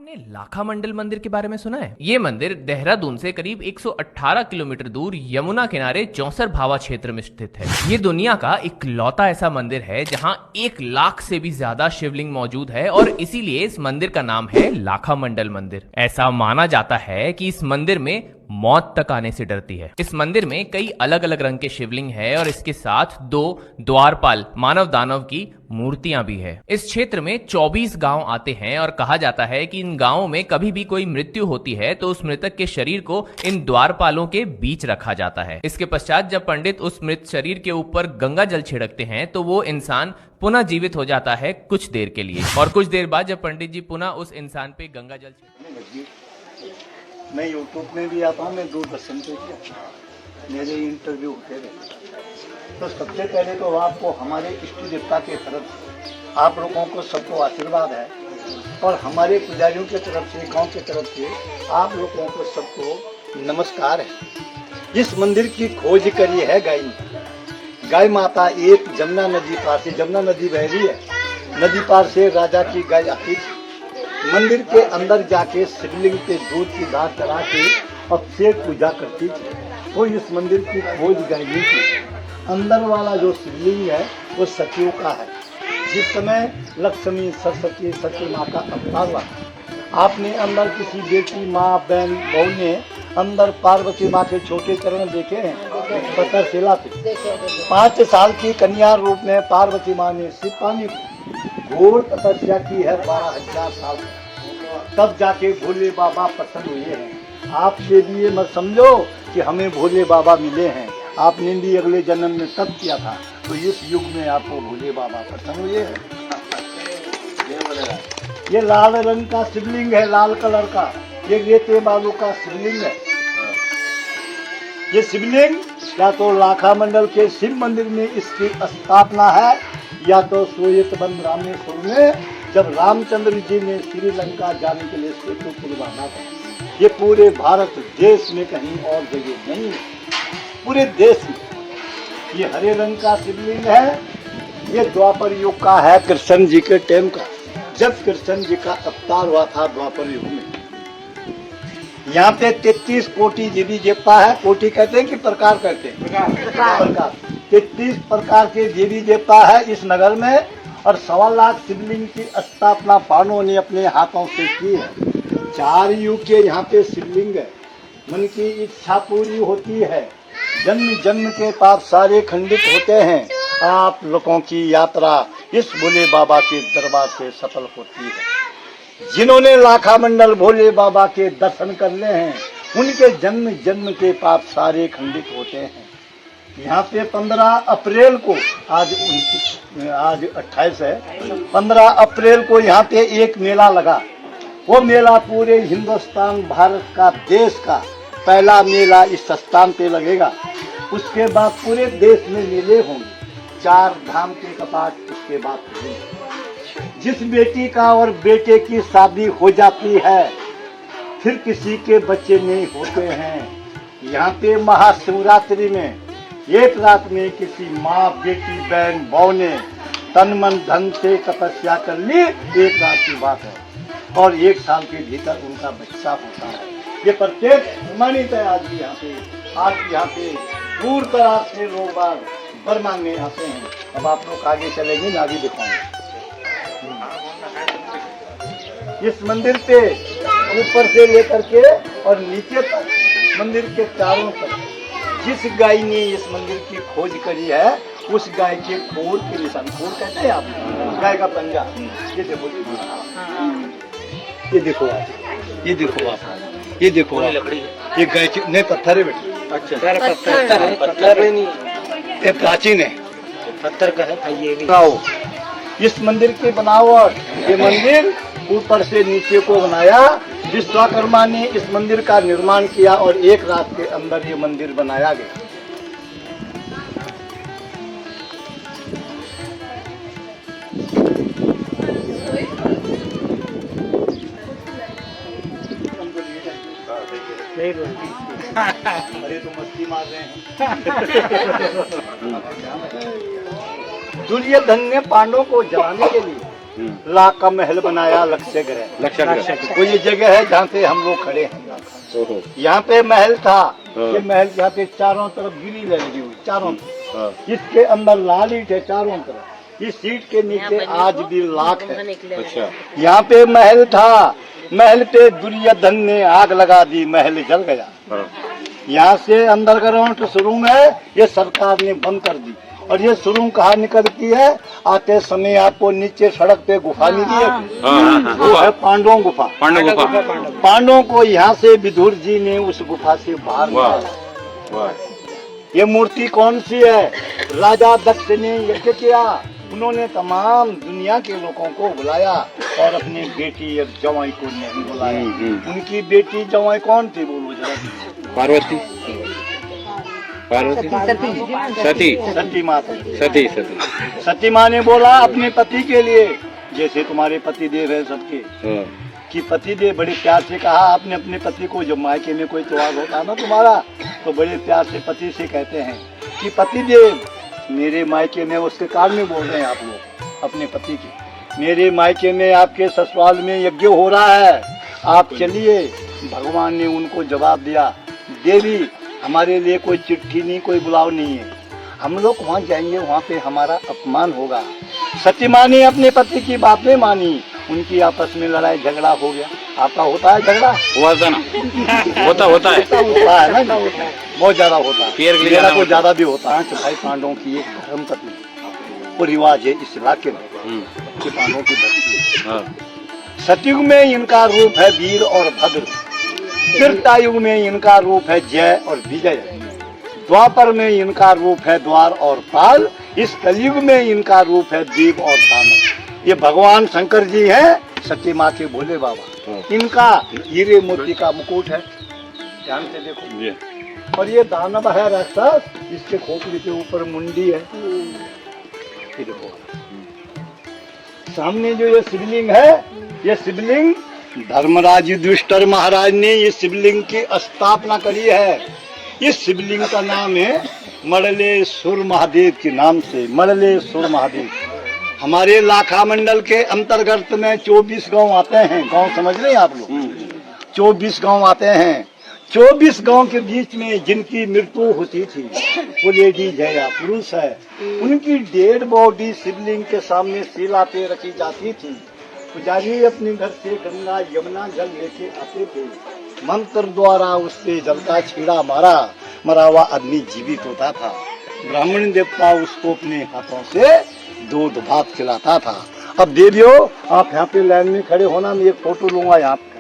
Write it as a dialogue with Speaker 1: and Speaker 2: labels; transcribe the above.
Speaker 1: आपने लाखा मंडल मंदिर के बारे में सुना है? ये मंदिर देहरादून से करीब 118 किलोमीटर दूर यमुना किनारे चौसर भावा क्षेत्र में स्थित है। ये दुनिया का इकलौता ऐसा मंदिर है जहां 1 लाख से भी ज्यादा शिवलिंग मौजूद है और इसीलिए इस मंदिर का नाम है लाखा मंडल मंदिर। ऐसा माना जाता है कि इस मंदिर में मौत तक आने से डरती है। इस मंदिर में कई अलग अलग रंग के शिवलिंग है और इसके साथ 2 द्वारपाल मानव दानव की मूर्तियां भी है। इस क्षेत्र में 24 गांव आते हैं और कहा जाता है कि इन गांवों में कभी भी कोई मृत्यु होती है तो उस मृतक के शरीर को इन द्वारपालों के बीच रखा जाता है। इसके पश्चात जब पंडित उस मृत शरीर के ऊपर गंगा जल छिड़कते हैं तो वो इंसान पुनः जीवित हो जाता है कुछ देर के लिए, और कुछ देर बाद जब पंडित जी पुनः उस इंसान पे गंगा जल
Speaker 2: मैं यूट्यूब में भी आता हूँ, मैं दूरदर्शन पे भी आता हूँ, मेरे इंटरव्यू होते रहते। तो सबसे पहले तो आपको हमारे इष्ट देवता के तरफ से आप लोगों को सबको आशीर्वाद है और हमारे पुजारियों की तरफ से, गांव की तरफ से आप लोगों को सबको नमस्कार है। इस मंदिर की खोज करी है गाय माता एक जमुना नदी पार से, जमुना नदी बह रही है, नदी पार से राजा की गाय आती थी। मंदिर के अंदर जाके शिवलिंग के दूध की धार चढ़ा के अभिषेक पूजा करती थी। तो इस मंदिर की खोज गई थी। अंदर वाला जो शिवलिंग है वो सतियों का है। जिस समय लक्ष्मी सरस्वती सती माँ का अवतार हुआ, आपने अंदर किसी बेटी माँ बहन बहू ने अंदर पार्वती माँ के छोटे चरण देखे हैं? पत्थर शिला पे 5 साल की कन्या रूप में पार्वती माँ ने शिव पानी घोर तपस्या की है 12,000 साल, तब जाके भोले बाबा प्रसन्न हुए हैं। आपके लिए मत समझो कि हमें भोले बाबा मिले हैं, आपने भी अगले जन्म में तब किया था, तो इस युग में आपको भोले बाबा प्रसन्न हुए हैं। ये लाल रंग का शिवलिंग है, लाल कलर का, ये रेते बालू का शिवलिंग है। ये शिवलिंग या तो लाखा मंडल के शिव मंदिर में इसकी स्थापना है, या तो सोयतबंद रामेश्वर में जब रामचंद्र जी ने श्रीलंका जाने के लिए सेतु पुल बांधा था। ये पूरे भारत देश में कहीं और जगह नहीं है, पूरे देश में। ये हरे रंग का शिवलिंग है, ये द्वापर युग का है, कृष्ण जी के टाइम का, जब कृष्ण जी का अवतार हुआ था द्वापर युग में। यहाँ पे 33 कोटि देवी देवता है। कोटि कहते हैं कि प्रकार कहते हैं? प्रकार। 33 प्रकार के देवी देवता है इस नगर में, और 1.25 लाख शिवलिंग की स्थापना पांडवों ने अपने हाथों से की है। 4 युग के यहाँ पे शिवलिंग है। मन की इच्छा पूरी होती है, जन्म जन्म के पाप सारे खंडित होते हैं। आप लोगों की यात्रा इस भोले बाबा के दरबार से सफल होती है। जिन्होंने लाखा मंडल भोले बाबा के दर्शन कर ले हैं, उनके जन्म जन्म के पाप सारे खंडित होते हैं। यहाँ पे 15 अप्रैल को, आज 28 है, 15 अप्रैल को यहाँ पे एक मेला लगा। वो मेला पूरे हिंदुस्तान भारत का देश का पहला मेला इस स्थान पे लगेगा। उसके बाद पूरे देश में मेले होंगे, 4 धाम के कपाट उसके बाद होंगे। जिस बेटी का और बेटे की शादी हो जाती है, फिर किसी के बच्चे नहीं होते हैं। यहाँ पे महाशिवरात्रि में एक रात में किसी माँ बेटी बहन बहू ने तन मन धन से तपस्या कर ली, एक रात की बात है, और 1 साल के भीतर उनका बच्चा होता है। ये प्रत्येक प्रमाणित है। आज यहाँ पे दूर दराज से लोग वर मांगने आते हैं। अब आप लोग आगे चलेंगे, आगे दिखाऊंगे। इस मंदिर पे ऊपर से लेकर के और नीचे तक मंदिर के चारों तरफ जिस गाय ने इस मंदिर की खोज करी है, उस गाय के खोर के निशान, खोर कहते हैं आप, गाय का पंजा, ये देखो, ये देखो आप, ये देखो आप, ये देखो आप, ये गाय की नहीं पत्थर है बेटा। अच्छा, पत्थर नहीं, ये प्राचीन है, पत्थर का है। ये भी इस मंदिर की बनावट, ये मंदिर ऊपर से नीचे को बनाया। विश्वकर्मा ने इस मंदिर का निर्माण किया और 1 रात के अंदर ये मंदिर बनाया गया। अरे तो मस्ती मार रहे हैं। दुर्योधन ने पांडवों को जलाने के लिए लाख का महल बनाया लक्ष्य ग्रह। तो ये जगह है जहाँ पे हम लोग खड़े हैं। यहाँ पे महल था, ये महल यहाँ पे चारों तरफ गिरी लगी हुई, चारों तरफ। इसके अंदर लाल ईंट है चारों तरफ। इस सीट के नीचे आज भी लाख है।
Speaker 3: अच्छा।
Speaker 2: यहाँ पे महल था, महल पे दुर्योधन ने आग लगा दी, महल जल गया। यहाँ से अंडरग्राउंड सुरंग है, ये सरकार ने बंद कर दी। और ये सुरंग कहाँ निकलती है? आते समय आपको नीचे सड़क पे गुफा मिली है, वो है पांडवों गुफा। पांडवों को यहाँ से विदुर जी ने उस गुफा से बाहर निकाला। ये मूर्ति कौन सी है? राजा दक्ष ने यज्ञ किया, उन्होंने तमाम दुनिया के लोगों को बुलाया और अपनी बेटी और जवाई को नहीं बुलाया। उनकी बेटी जवाई कौन थी बोलो जरा?
Speaker 3: पार्वती, सती,
Speaker 2: सती माता।
Speaker 3: सती
Speaker 2: सती माँ ने बोला अपने पति के लिए, जैसे तुम्हारे पति देव है सबके, कि पति देव बड़े प्यार से कहा आपने अपने पति को। जब मायके में कोई त्योहार होता है ना तुम्हारा, तो बड़े प्यार से पति से कहते हैं कि पति देव मेरे मायके में, उसके कारण में बोल रहे हैं आप लोग अपने पति के, मेरे मायके में आपके ससुराल में यज्ञ हो रहा है, आप चलिए। भगवान ने उनको जवाब दिया, देवी हमारे लिए कोई चिट्ठी नहीं, कोई बुलाव नहीं है, हम लोग वहाँ जाएंगे, वहाँ पे हमारा अपमान होगा। सती माँ ने अपने पति की बात नहीं मानी, उनकी आपस में लड़ाई झगड़ा हो गया। आपका होता है झगड़ा?
Speaker 3: हुआ था ना, होता
Speaker 2: है ना, बहुत ज्यादा होता है, मेरा को ज्यादा भी होता है। भाई पांडवों की एक धर्म पत्नी वो रिवाज है इस इलाके में कि पांडवों की धर्म। सतयुग में इनका रूप है वीर और भद्र, त्रेतायुग में इनका रूप है जय और विजय, द्वापर में इनका रूप है द्वार और पाल, इस कलयुग में इनका रूप है देव और दानव। ये भगवान शंकर जी हैं, सती माँ के भोले बाबा। इनका हीरे मोती का मुकुट है, ध्यान से देखो। और ये दानव है राक्षस, इसके खोपड़ी के ऊपर मुंडी है। ये देखो सामने जो ये शिवलिंग है, ये शिवलिंग धर्मराज युधिष्ठिर महाराज ने ये शिवलिंग की स्थापना करी है। इस शिवलिंग का नाम है मड़लेश्वर महादेव के नाम से, मड़लेश्वर महादेव। हमारे लाखा मंडल के अंतर्गत में 24 गांव आते हैं। गांव समझ रहे हैं आप लोग? 24 गांव आते हैं। 24 गांव के बीच में जिनकी मृत्यु होती थी वो लेडीज है या पुरुष है, उनकी डेड बॉडी शिवलिंग के सामने शिला पे रखी जाती थी। पुजारी अपने घर से गंगा यमुना जल लेके आते थे, मंत्र द्वारा उस पे जल का छीड़ा मारा, मरा हुआ आदमी जीवित होता था। ब्राह्मण देवता उसको अपने हाथों से दूध भात खिलाता था। अब देवियों आप यहाँ पे लाइन में खड़े होना, मैं एक फोटो लूंगा यहाँ पे।